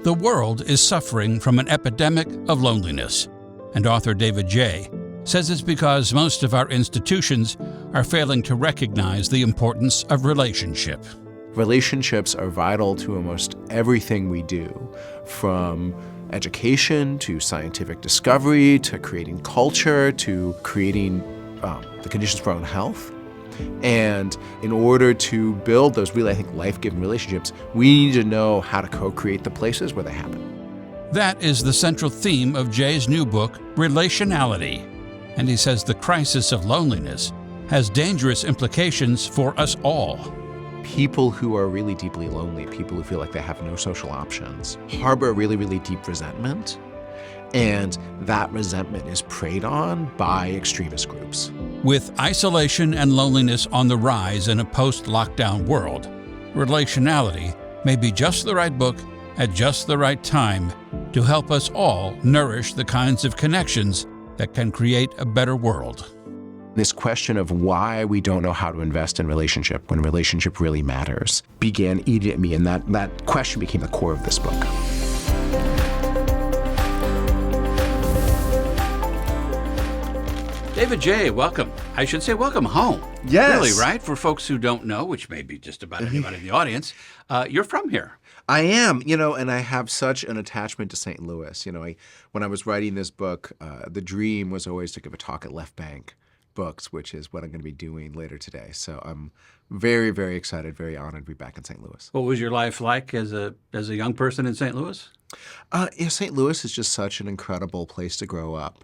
The world is suffering from an epidemic of loneliness, and author David J. says it's because most of our institutions are failing to recognize the importance of relationship. Relationships are vital to almost everything we do, from education to scientific discovery to creating culture to creating the conditions for our own health. And in order to build those really, I think, life-giving relationships, we need to know how to co-create the places where they happen. That is the central theme of Jay's new book, Relationality. And he says the crisis of loneliness has dangerous implications for us all. People who are really deeply lonely, people who feel like they have no social options, harbor really, really deep resentment. And that resentment is preyed on by extremist groups. With isolation and loneliness on the rise in a post-lockdown world, Relationality may be just the right book at just the right time to help us all nourish the kinds of connections that can create a better world. This question of why we don't know how to invest in relationship when relationship really matters began eating at me, and that question became the core of this book. David J., welcome. I should say welcome home. Yes. Really, right? For folks who don't know, which may be just about anybody in the audience, you're from here. I am, and I have such an attachment to St. Louis. When I was writing this book, the dream was always to give a talk at Left Bank Books, which is what I'm going to be doing later today. So I'm very, very excited, very honored to be back in St. Louis. What was your life like as a young person in St. Louis? St. Louis is just such an incredible place to grow up.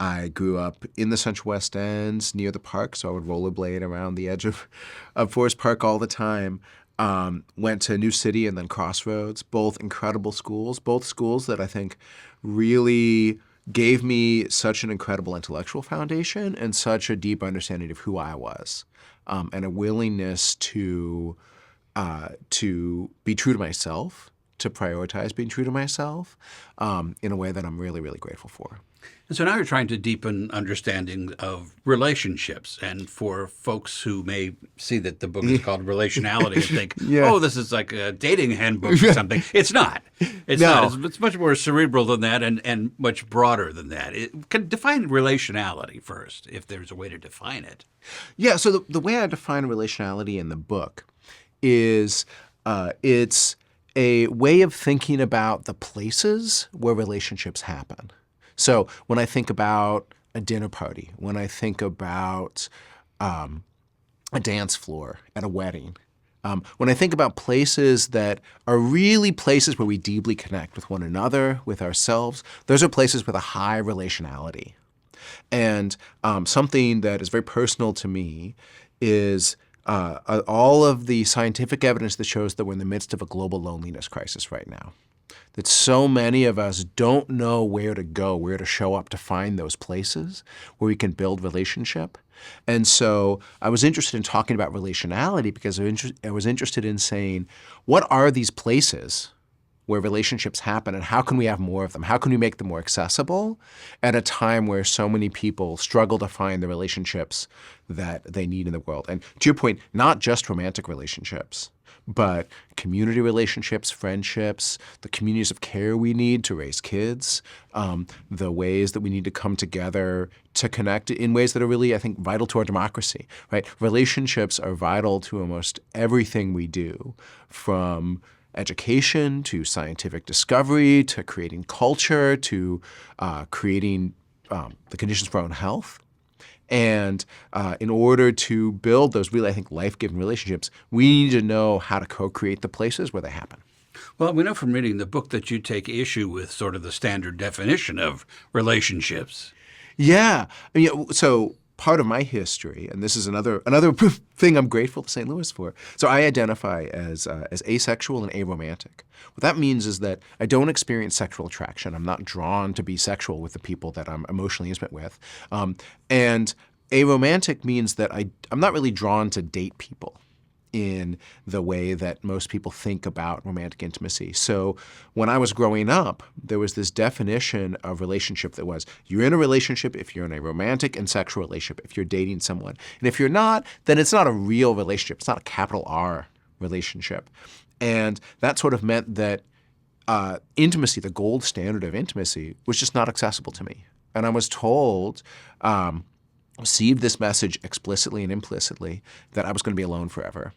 I grew up in the Central West End near the park, so I would rollerblade around the edge of Forest Park all the time. Went to New City and then Crossroads, both incredible schools, both schools that I think really gave me such an incredible intellectual foundation and such a deep understanding of who I was, and a willingness to be true to myself, to prioritize being true to myself in a way that I'm really, really grateful for. And so now you're trying to deepen understanding of relationships. And for folks who may see that the book is called Relationality and think, oh, this is like a dating handbook or something. It's not. It's not. It's much more cerebral than that and much broader than that. Define relationality first, if there's a way to define it. Yeah, so the way I define relationality in the book is it's a way of thinking about the places where relationships happen. So when I think about a dinner party, when I think about a dance floor at a wedding, when I think about places that are really places where we deeply connect with one another, with ourselves, those are places with a high relationality. And something that is very personal to me is all of the scientific evidence that shows that we're in the midst of a global loneliness crisis right now. That so many of us don't know where to go, where to show up to find those places where we can build relationship. And so I was interested in talking about relationality because I was interested in saying, what are these places where relationships happen and how can we have more of them? How can we make them more accessible at a time where so many people struggle to find the relationships that they need in the world? And to your point, not just romantic relationships, but community relationships, friendships, the communities of care we need to raise kids, the ways that we need to come together to connect in ways that are really, I think, vital to our democracy, right? Relationships are vital to almost everything we do, from education to scientific discovery to creating culture to creating the conditions for our own health. And in order to build those really, I think, life-giving relationships, we need to know how to co-create the places where they happen. Well, we know from reading the book that you take issue with sort of the standard definition of relationships. Yeah. So part of my history, and this is another thing I'm grateful to St. Louis for. So I identify as asexual and aromantic. What that means is that I don't experience sexual attraction. I'm not drawn to be sexual with the people that I'm emotionally intimate with. And aromantic means that I'm not really drawn to date people in the way that most people think about romantic intimacy. So when I was growing up, there was this definition of relationship that was, you're in a relationship if you're in a romantic and sexual relationship, if you're dating someone. And if you're not, then it's not a real relationship. It's not a capital R relationship. And that sort of meant that intimacy, the gold standard of intimacy, was just not accessible to me. And I was told, received this message explicitly and implicitly, that I was going to be alone forever.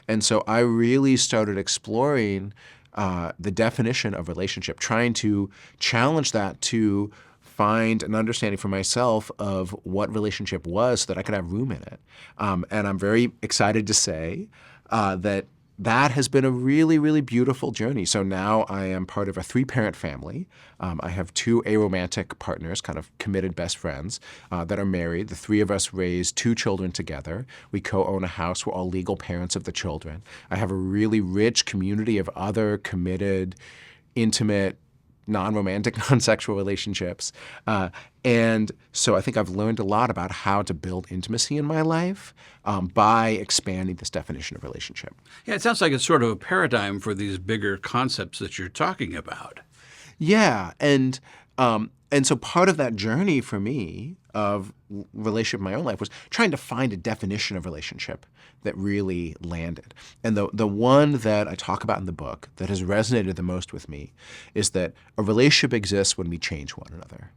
And so I really started exploring the definition of relationship, trying to challenge that to find an understanding for myself of what relationship was so that I could have room in it. And I'm very excited to say that has been a really, really beautiful journey. So now I am part of a 3-parent family. I have 2 aromantic partners, kind of committed best friends, that are married. The 3 of us raised 2 children together. We co-own a house. We're all legal parents of the children. I have a really rich community of other committed, intimate, non-romantic, non-sexual relationships. And so I think I've learned a lot about how to build intimacy in my life by expanding this definition of relationship. Yeah, it sounds like it's sort of a paradigm for these bigger concepts that you're talking about. Yeah, and so part of that journey for me of relationship in my own life was trying to find a definition of relationship that really landed. And the one that I talk about in the book that has resonated the most with me is that a relationship exists when we change one another.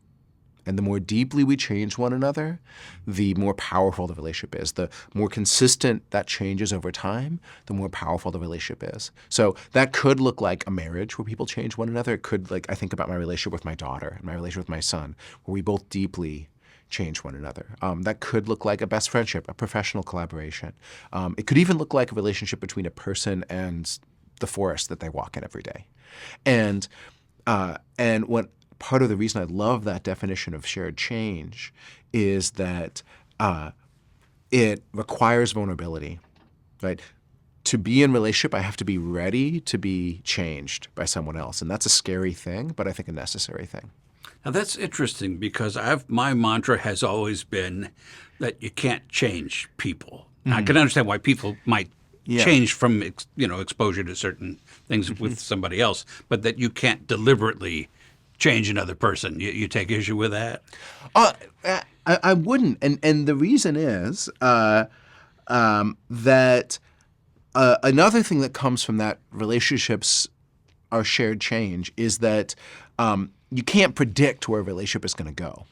And the more deeply we change one another, the more powerful the relationship is. The more consistent that change is over time, the more powerful the relationship is. So that could look like a marriage where people change one another. It could, like, I think about my relationship with my daughter and my relationship with my son, where we both deeply change one another. That could look like a best friendship, a professional collaboration. It could even look like a relationship between a person and the forest that they walk in every day. And what part of the reason I love that definition of shared change is that it requires vulnerability, right? To be in relationship, I have to be ready to be changed by someone else. And that's a scary thing, but I think a necessary thing. Now that's interesting because my mantra has always been that you can't change people. Mm-hmm. I can understand why people might change from exposure to certain things with somebody else, but that you can't deliberately change another person. You take issue with that? I wouldn't, and the reason is that another thing that comes from that relationships are shared change is that you can't predict where a relationship is going to go.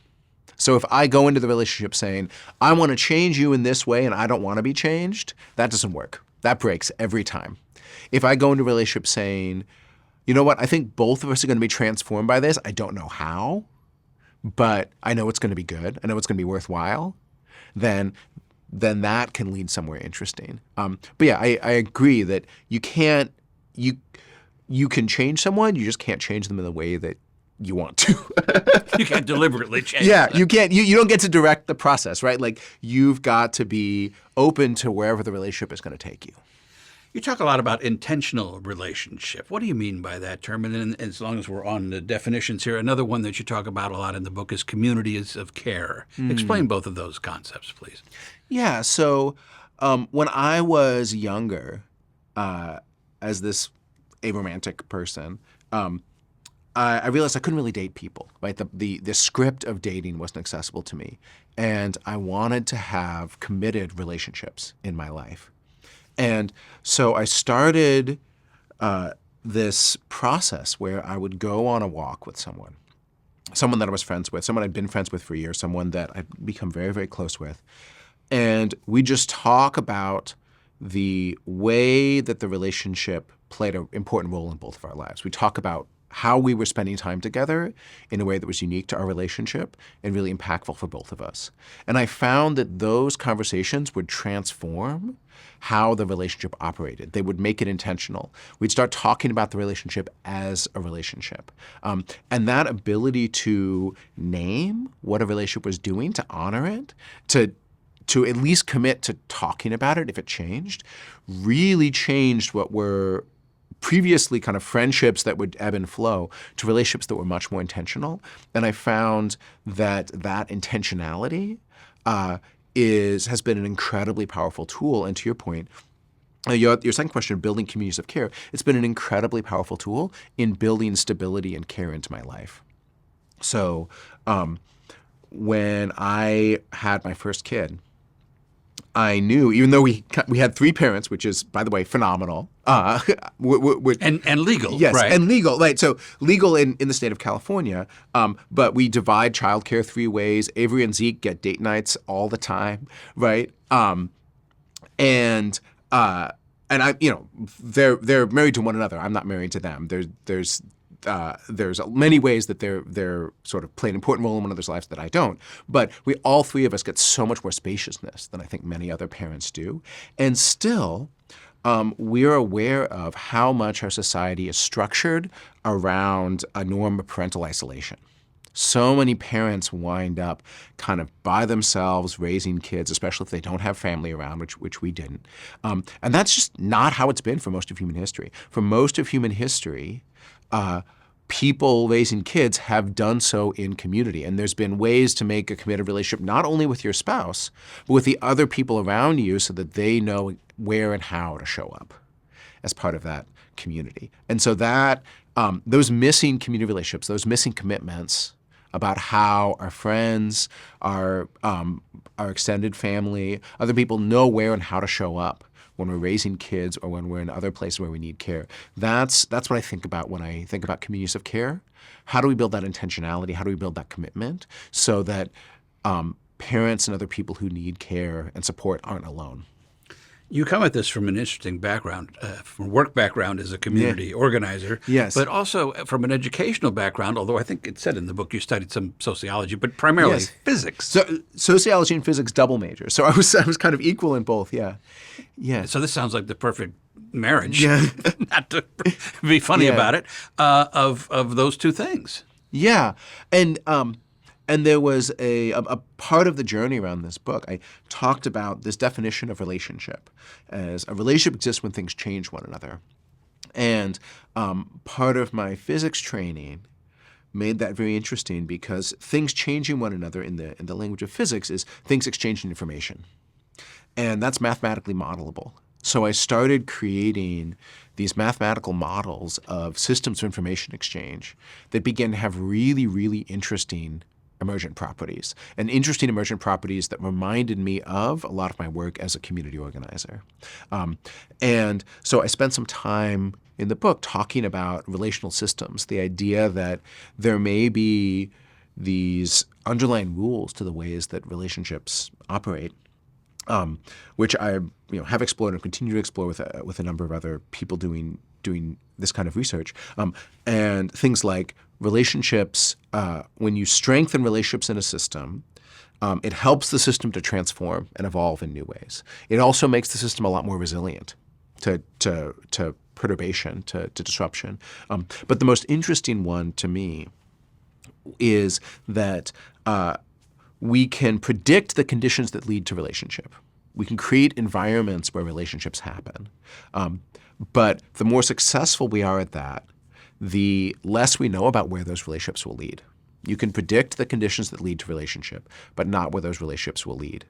So if I go into the relationship saying, I want to change you in this way and I don't want to be changed, that doesn't work. That breaks every time. If I go into a relationship saying, you know what, I think both of us are going to be transformed by this, I don't know how, but I know it's going to be good, I know it's going to be worthwhile, then that can lead somewhere interesting. But yeah, I agree that you can change someone, you just can't change them in the way that you want to. You can't deliberately change them. them. You can't. You don't get to direct the process, right? Like, you've got to be open to wherever the relationship is going to take you. You talk a lot about intentional relationship. What do you mean by that term? And then, as long as we're on the definitions here, another one that you talk about a lot in the book is communities of care. Explain both of those concepts, please. Yeah. So when I was younger, as this aromantic person, I realized I couldn't really date people, right? The script of dating wasn't accessible to me. And I wanted to have committed relationships in my life. And so I started this process where I would go on a walk with someone that I was friends with, someone I'd been friends with for years, someone that I'd become very, very close with. And we just talk about the way that the relationship played an important role in both of our lives. We talk about how we were spending time together in a way that was unique to our relationship and really impactful for both of us. And I found that those conversations would transform how the relationship operated. They would make it intentional. We'd start talking about the relationship as a relationship. And that ability to name what a relationship was doing, to honor it, to at least commit to talking about it if it changed, really changed what were previously kind of friendships that would ebb and flow to relationships that were much more intentional. And I found that intentionality has been an incredibly powerful tool. And to your point, your second question, building communities of care, it's been an incredibly powerful tool in building stability and care into my life. So when I had my first kid, I knew, even though we had 3 parents, which is, by the way, phenomenal. And legal, yes, right? and legal, right? So legal in the state of California, but we divide childcare 3 ways. Avery and Zeke get date nights all the time, right? And I, they're married to one another. I'm not married to them. There's many ways that they're sort of play an important role in one another's lives that I don't. But all 3 of us get so much more spaciousness than I think many other parents do, and still. We're aware of how much our society is structured around a norm of parental isolation. So many parents wind up kind of by themselves raising kids, especially if they don't have family around, which we didn't. And that's just not how it's been for most of human history. For most of human history, people raising kids have done so in community. And there's been ways to make a committed relationship not only with your spouse, but with the other people around you so that they know where and how to show up as part of that community. And so that those missing community relationships, those missing commitments about how our friends, our extended family, other people know where and how to show up when we're raising kids or when we're in other places where we need care. That's what I think about when I think about communities of care. How do we build that intentionality? How do we build that commitment so that parents and other people who need care and support aren't alone? You come at this from an interesting background, from a work background as a community organizer, yes, but also from an educational background, although I think it said in the book you studied some sociology, but primarily physics. So sociology and physics double major. So I was kind of equal in both, yeah. So this sounds like the perfect marriage, not to be funny about it, of those 2 things. Yeah, and there was a part of the journey around this book. I talked about this definition of relationship as a relationship exists when things change one another. And part of my physics training made that very interesting because things changing one another in the language of physics is things exchanging information. And that's mathematically modelable. So I started creating these mathematical models of systems of information exchange that began to have really, really interesting emergent properties, and interesting emergent properties that reminded me of a lot of my work as a community organizer. And so I spent some time in the book talking about relational systems, the idea that there may be these underlying rules to the ways that relationships operate, which I have explored and continue to explore with a number of other people doing this kind of research, and things like relationships. When you strengthen relationships in a system, it helps the system to transform and evolve in new ways. It also makes the system a lot more resilient to perturbation, to disruption. But the most interesting one to me is that we can predict the conditions that lead to relationship. We can create environments where relationships happen. But the more successful we are at that, the less we know about where those relationships will lead. You can predict the conditions that lead to relationship, but not where those relationships will lead.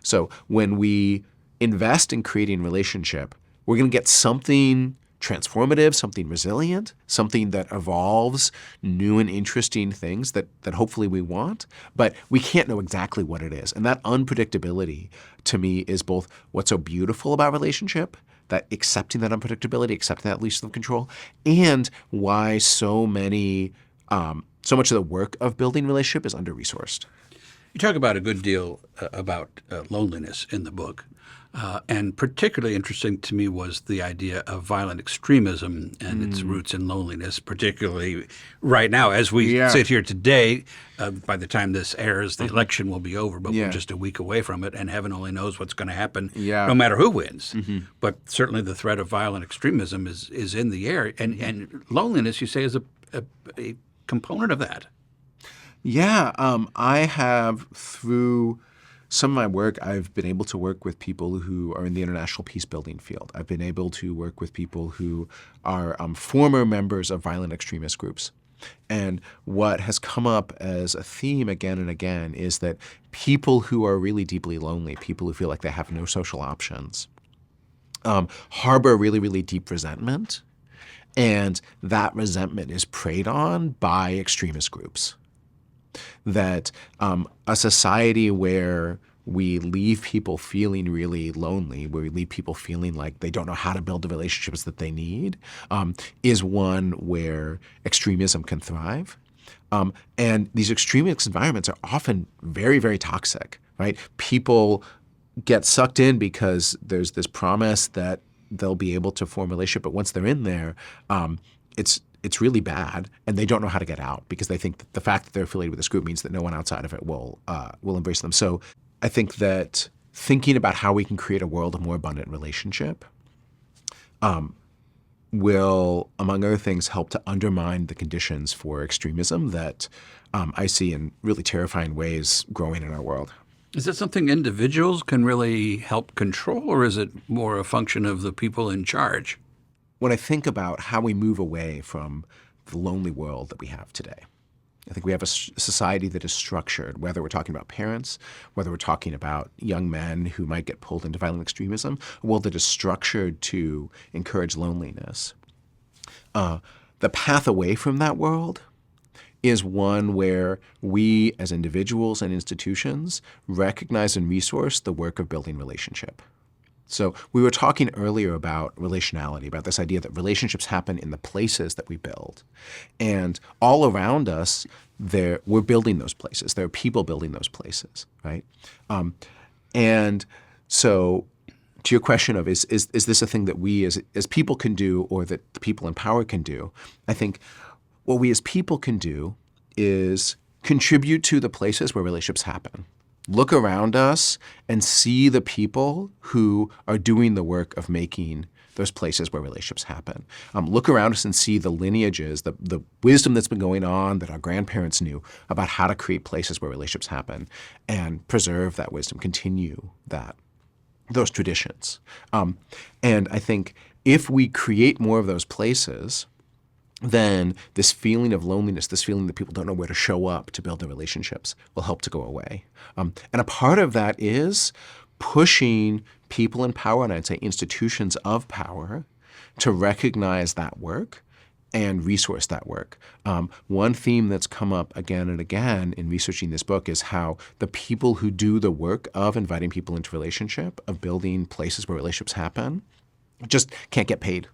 So when we invest in creating relationship, we're going to get something transformative, something resilient, something that evolves new and interesting things that hopefully we want, but we can't know exactly what it is. And that unpredictability, to me, is both what's so beautiful about relationship, that accepting that unpredictability, accepting that leash of control, and why so much of the work of building relationship is under-resourced. You talk about a good deal about loneliness in the book. And particularly interesting to me was the idea of violent extremism and its roots in loneliness, particularly right now. As we sit here today, by the time this airs, the election will be over, but we're just a week away from it, and heaven only knows what's going to happen no matter who wins. But certainly the threat of violent extremism is in the air. And loneliness, you say, is a component of that. Yeah. I have, through some of my work, I've been able to work with people who are in the international peace-building field. I've been able to work with people who are former members of violent extremist groups. And what has come up as a theme again and again is that people who are really deeply lonely, people who feel like they have no social options, harbor really, really deep resentment. And that resentment is preyed on by extremist groups. That a society where we leave people feeling really lonely, where we leave people feeling like they don't know how to build the relationships that they need, is one where extremism can thrive. And these extremist environments are often very, very toxic, right? People get sucked in because there's this promise that they'll be able to form a relationship, but once they're in there, it's really bad, and they don't know how to get out because they think that the fact that they're affiliated with this group means that no one outside of it will embrace them. So I think that thinking about how we can create a world of more abundant relationship will, among other things, help to undermine the conditions for extremism that I see in really terrifying ways growing in our world. Is that something individuals can really help control, or is it more a function of the people in charge? When I think about how we move away from the lonely world that we have today, I think we have a society that is structured, whether we're talking about parents, whether we're talking about young men who might get pulled into violent extremism, a world that is structured to encourage loneliness. The path away from that world is one where we as individuals and institutions recognize and resource the work of building relationship. So we were talking earlier about relationality, about this idea that relationships happen in the places that we build. And all around us, we're building those places. There are people building those places, right? And so to your question of is this a thing that we as people can do, or that the people in power can do, I think what we as people can do is contribute to the places where relationships happen. Look around us and see the people who are doing the work of making those places where relationships happen. Look around us and see the lineages, the wisdom that's been going on that our grandparents knew about how to create places where relationships happen, and preserve that wisdom, continue those traditions. And I think if we create more of those places, then this feeling of loneliness, this feeling that people don't know where to show up to build their relationships, will help to go away. And a part of that is pushing people in power, and I'd say institutions of power, to recognize that work and resource that work. One theme that's come up again and again in researching this book is how the people who do the work of inviting people into relationship, of building places where relationships happen, just can't get paid.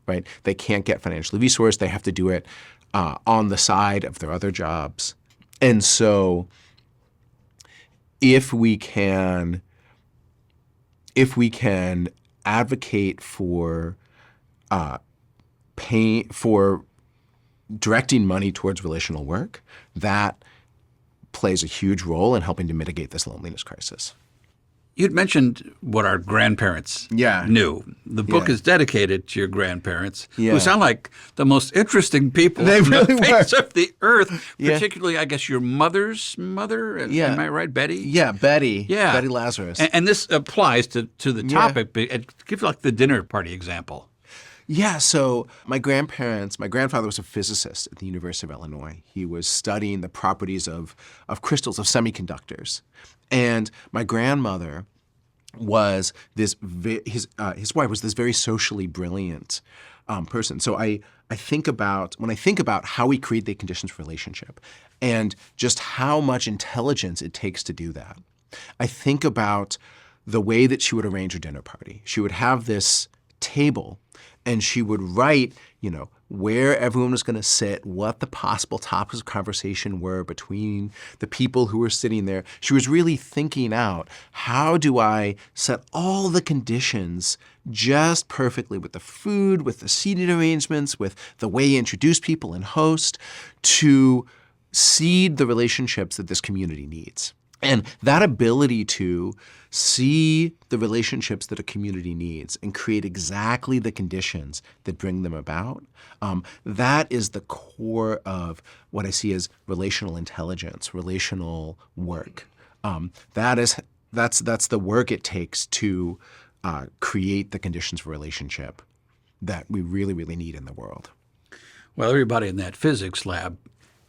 Right? They can't get financially resourced. They have to do it on the side of their other jobs. And so if we can advocate for for directing money towards relational work, that plays a huge role in helping to mitigate this loneliness crisis. You'd mentioned what our grandparents knew. The book is dedicated to your grandparents, who sound like the most interesting people on the face of the earth, particularly, I guess, your mother's mother. Am I right, Betty? Yeah, Betty. Yeah. Betty Lazarus. And this applies to the topic. Give like the dinner party example. Yeah, so my grandfather was a physicist at the University of Illinois. He was studying the properties of crystals, of semiconductors. And my grandmother was his wife was this very socially brilliant person. So when I think about how we create the conditions for relationship and just how much intelligence it takes to do that, I think about the way that she would arrange her dinner party. She would have this table, and she would write, where everyone was going to sit, what the possible topics of conversation were between the people who were sitting there. She was really thinking out, how do I set all the conditions just perfectly with the food, with the seating arrangements, with the way you introduce people and host, to seed the relationships that this community needs. And that ability to see the relationships that a community needs and create exactly the conditions that bring them about, that is the core of what I see as relational intelligence, relational work. That's the work it takes to create the conditions for relationship that we really, really need in the world. Well, everybody in that physics lab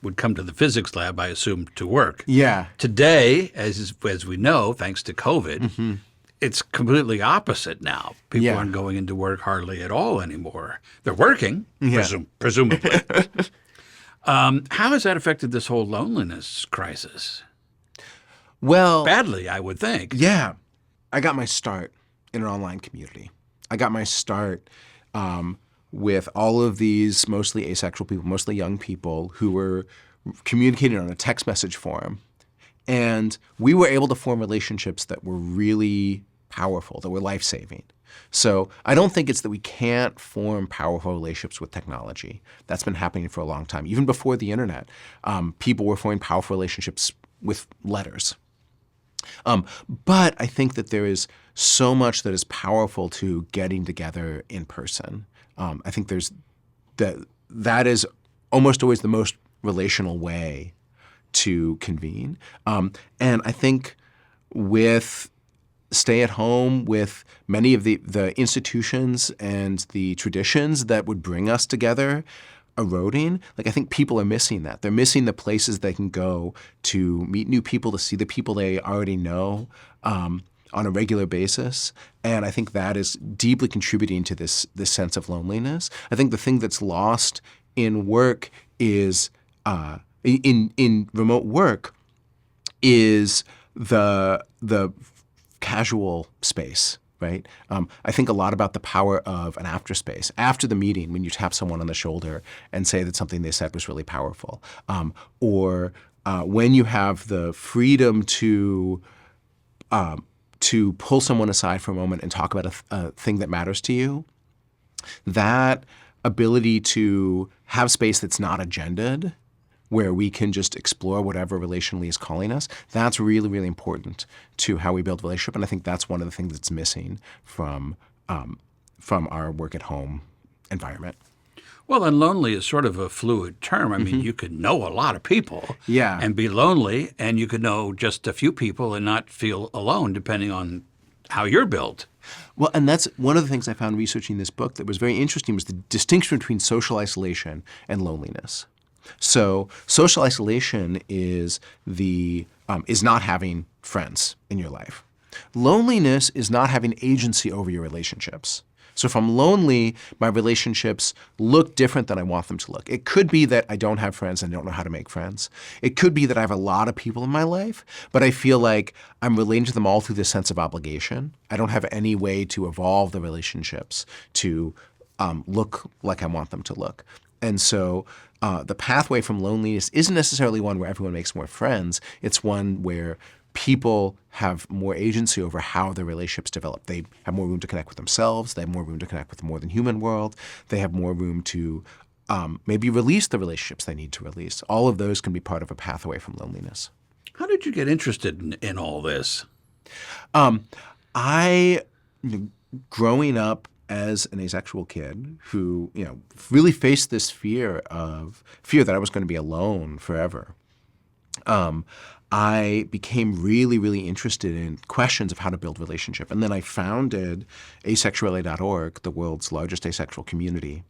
would come to the physics lab, I assume, to work. Yeah. Today, as we know, thanks to COVID, it's completely opposite now. People aren't going into work hardly at all anymore. They're working, presumably. How has that affected this whole loneliness crisis? Well, badly, I would think. yeah. I got my start in an online community. I got my start with all of these mostly asexual people, mostly young people who were communicating on a text message forum. And we were able to form relationships that were really powerful, that were life-saving. So I don't think it's that we can't form powerful relationships with technology. That's been happening for a long time. Even before the internet, people were forming powerful relationships with letters. But I think that there is so much that is powerful to getting together in person. I think there's that is almost always the most relational way to convene. And I think with stay at home, with many of the institutions and the traditions that would bring us together eroding, like I think people are missing that. They're missing the places they can go to meet new people, to see the people they already know on a regular basis. And I think that is deeply contributing to this sense of loneliness. I think the thing that's lost in work is in remote work is the casual space, right? I think a lot about the power of an after space. After the meeting, when you tap someone on the shoulder and say that something they said was really powerful, or when you have the freedom to pull someone aside for a moment and talk about a thing that matters to you, that ability to have space that's not agendaed, where we can just explore whatever relationally is calling us, that's really, really important to how we build relationship. And I think that's one of the things that's missing from our work at home environment. Well, and lonely is sort of a fluid term. I mean, you could know a lot of people and be lonely, and you could know just a few people and not feel alone, depending on how you're built. Well, and that's one of the things I found researching this book that was very interesting was the distinction between social isolation and loneliness. So social isolation is not having friends in your life. Loneliness is not having agency over your relationships. So if I'm lonely, my relationships look different than I want them to look. It could be that I don't have friends and don't know how to make friends. It could be that I have a lot of people in my life, but I feel like I'm relating to them all through this sense of obligation. I don't have any way to evolve the relationships to look like I want them to look. And so the pathway from loneliness isn't necessarily one where everyone makes more friends. It's one where people have more agency over how their relationships develop. They have more room to connect with themselves. They have more room to connect with the more than human world. They have more room to maybe release the relationships they need to release. All of those can be part of a pathway from loneliness. How did you get interested in all this? Growing up as an asexual kid who, really faced this fear that I was going to be alone forever, I became really, really interested in questions of how to build relationship. And then I founded asexuality.org, the world's largest asexual community,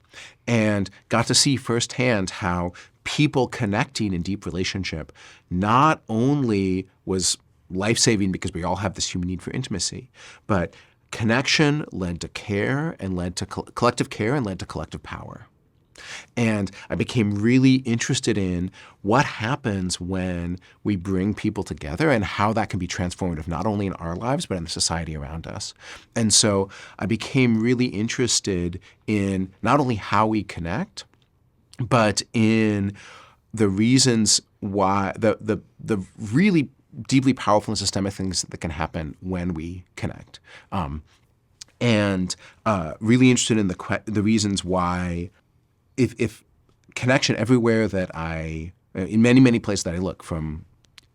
and got to see firsthand how people connecting in deep relationship not only was life-saving because we all have this human need for intimacy, but connection led to care and led to collective care and led to collective power. And I became really interested in what happens when we bring people together and how that can be transformative, not only in our lives, but in the society around us. And so I became really interested in not only how we connect, but in the reasons why, the really deeply powerful and systemic things that can happen when we connect. And really interested in the reasons why if connection everywhere that in many, many places that I look, from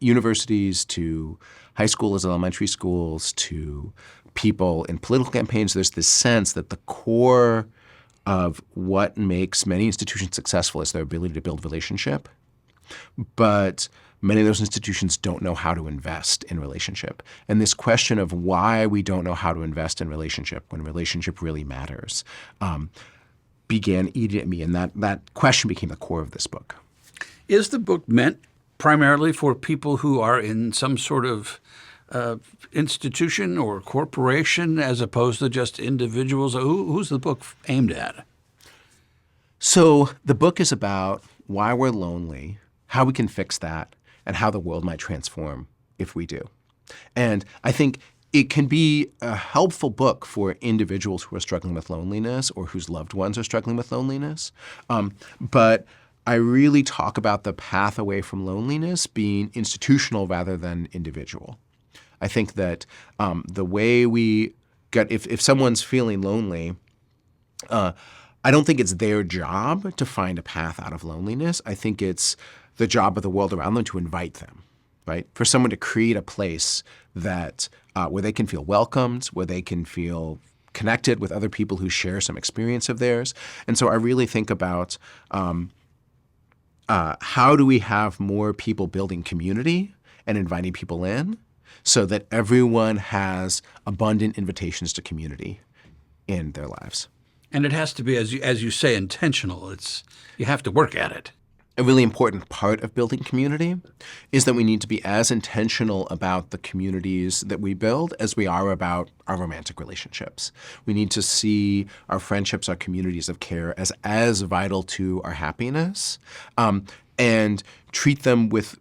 universities to high schools, elementary schools, to people in political campaigns, there's this sense that the core of what makes many institutions successful is their ability to build relationship. But many of those institutions don't know how to invest in relationship. And this question of why we don't know how to invest in relationship when relationship really matters began eating at me, and that question became the core of this book. Is the book meant primarily for people who are in some sort of institution or corporation as opposed to just individuals? Who's the book aimed at? So the book is about why we're lonely, how we can fix that, and how the world might transform if we do. And I think it can be a helpful book for individuals who are struggling with loneliness or whose loved ones are struggling with loneliness. But I really talk about the path away from loneliness being institutional rather than individual. I think that the way we get, if someone's feeling lonely, I don't think it's their job to find a path out of loneliness. I think it's the job of the world around them to invite them, right? For someone to create a place that where they can feel welcomed, where they can feel connected with other people who share some experience of theirs. And so I really think about how do we have more people building community and inviting people in so that everyone has abundant invitations to community in their lives. And it has to be, as you say, intentional. You have to work at it. A really important part of building community is that we need to be as intentional about the communities that we build as we are about our romantic relationships. We need to see our friendships, our communities of care as vital to our happiness, and treat them with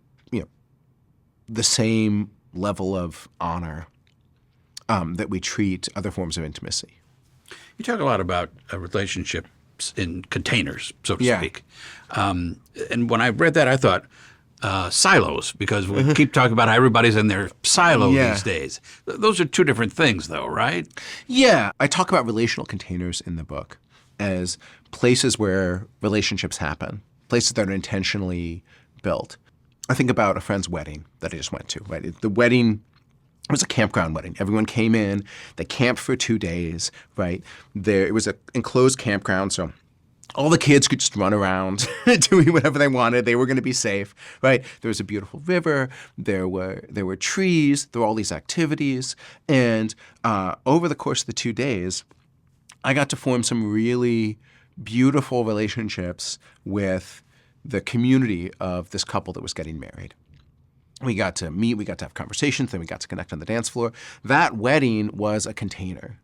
the same level of honor that we treat other forms of intimacy. You talk a lot about relationships in containers, so to speak. And when I read that, I thought silos, because we keep talking about how everybody's in their silo these days. Those are two different things, though, right? Yeah. I talk about relational containers in the book as places where relationships happen, places that are intentionally built. I think about a friend's wedding that I just went to, right? The wedding was a campground wedding. Everyone came in. They camped for 2 days, right? It was an enclosed campground, so all the kids could just run around doing whatever they wanted. They were going to be safe, right? There was a beautiful river. There were trees. There were all these activities. And over the course of the 2 days, I got to form some really beautiful relationships with the community of this couple that was getting married. We got to meet, we got to have conversations, then we got to connect on the dance floor. That wedding was a container.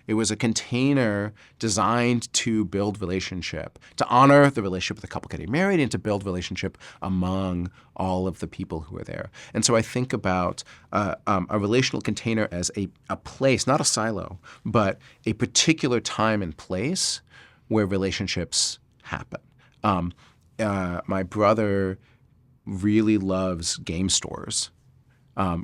It was a container designed to build relationship, to honor the relationship of the couple getting married and to build relationship among all of the people who are there. And so I think about a relational container as a place, not a silo, but a particular time and place where relationships happen. My brother really loves game stores,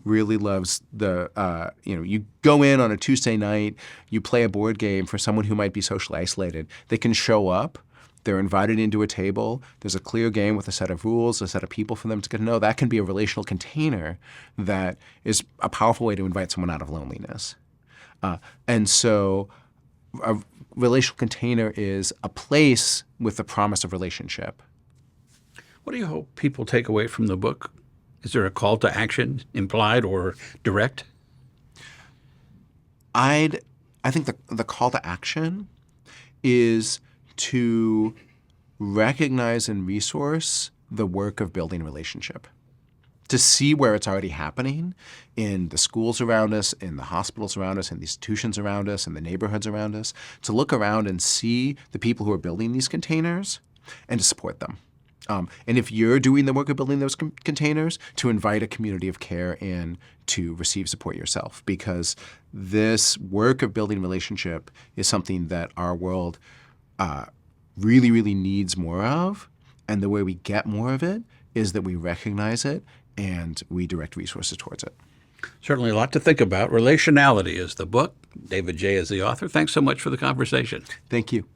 really loves you go in on a Tuesday night, you play a board game for someone who might be socially isolated. They can show up, they're invited into a table, there's a clear game with a set of rules, a set of people for them to get to know. That can be a relational container that is a powerful way to invite someone out of loneliness. And so a relational container is a place with the promise of relationship. What do you hope people take away from the book? Is there a call to action implied or direct? I think the call to action is to recognize and resource the work of building relationship, to see where it's already happening in the schools around us, in the hospitals around us, in the institutions around us, in the neighborhoods around us, to look around and see the people who are building these containers and to support them. And if you're doing the work of building those containers, to invite a community of care in to receive support yourself, because this work of building relationship is something that our world really, really needs more of. And the way we get more of it is that we recognize it and we direct resources towards it. Certainly a lot to think about. Relationality is the book. David J. is the author. Thanks so much for the conversation. Thank you.